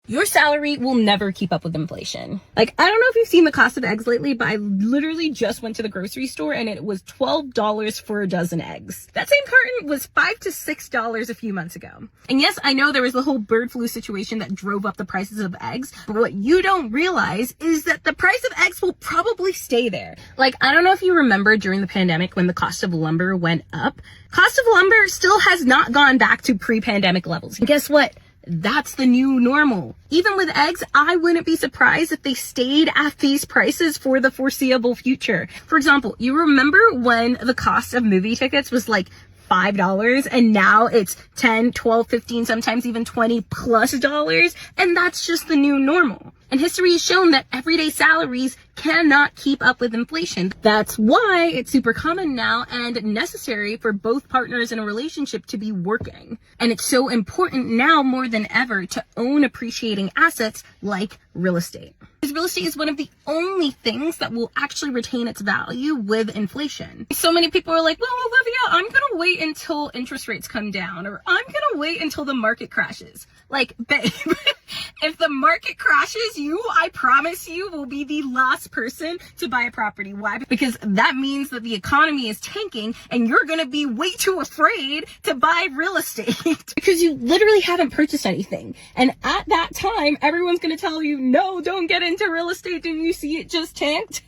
Your salary will never keep up with inflation. Like, I don't know if you've seen the cost of eggs lately, but I literally just went to the grocery store and it was $12 for a dozen eggs. That same carton was $5 to $6 a few months ago. And yes, I know there was the whole bird flu situation that drove up the prices of eggs, but what you don't realize is that the price of eggs will probably stay there. Like, I don't know if you remember during the pandemic when the cost of lumber went up. Cost of lumber still has not gone back to pre-pandemic levels. And guess what? That's the new normal. Even with eggs, I wouldn't be surprised if they stayed at these prices for the foreseeable future. For example, you remember when the cost of movie tickets was like $5 and now it's 10, 12, 15, sometimes even $20+ and that's just the new normal. And history has shown that everyday salaries cannot keep up with inflation. That's why it's super common now and necessary for both partners in a relationship to be working. And it's so important now more than ever to own appreciating assets like real estate. Because real estate is one of the only things that will actually retain its value with inflation. So many people are like, well, Olivia, I'm gonna wait until interest rates come down, or I'm gonna wait until the market crashes. Like, babe, if the market crashes, I promise you, will be the last person to buy a property. Why? Because that means that the economy is tanking and you're gonna be way too afraid to buy real estate because you literally haven't purchased anything. And at that time, everyone's gonna tell you, no, don't get into real estate. Didn't you see it just tanked?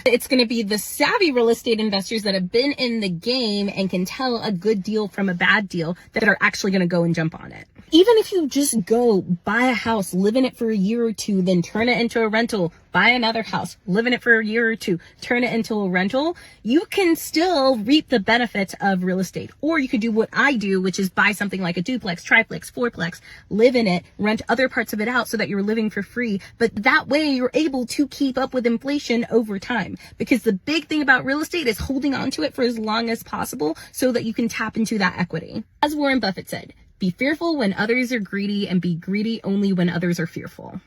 It's gonna be the savvy real estate investors that have been in the game and can tell a good deal from a bad deal that are actually gonna go and jump on it. Even if you just go buy a house, live in it for a year or two, then turn it into a rental, buy another house, live in it for a year or two, turn it into a rental, you can still reap the benefits of real estate. Or you could do what I do, which is buy something like a duplex, triplex, fourplex, live in it, rent other parts of it out so that you're living for free. But that way you're able to keep up with inflation over time. Because the big thing about real estate is holding on to it for as long as possible so that you can tap into that equity. As Warren Buffett said, be fearful when others are greedy and be greedy only when others are fearful.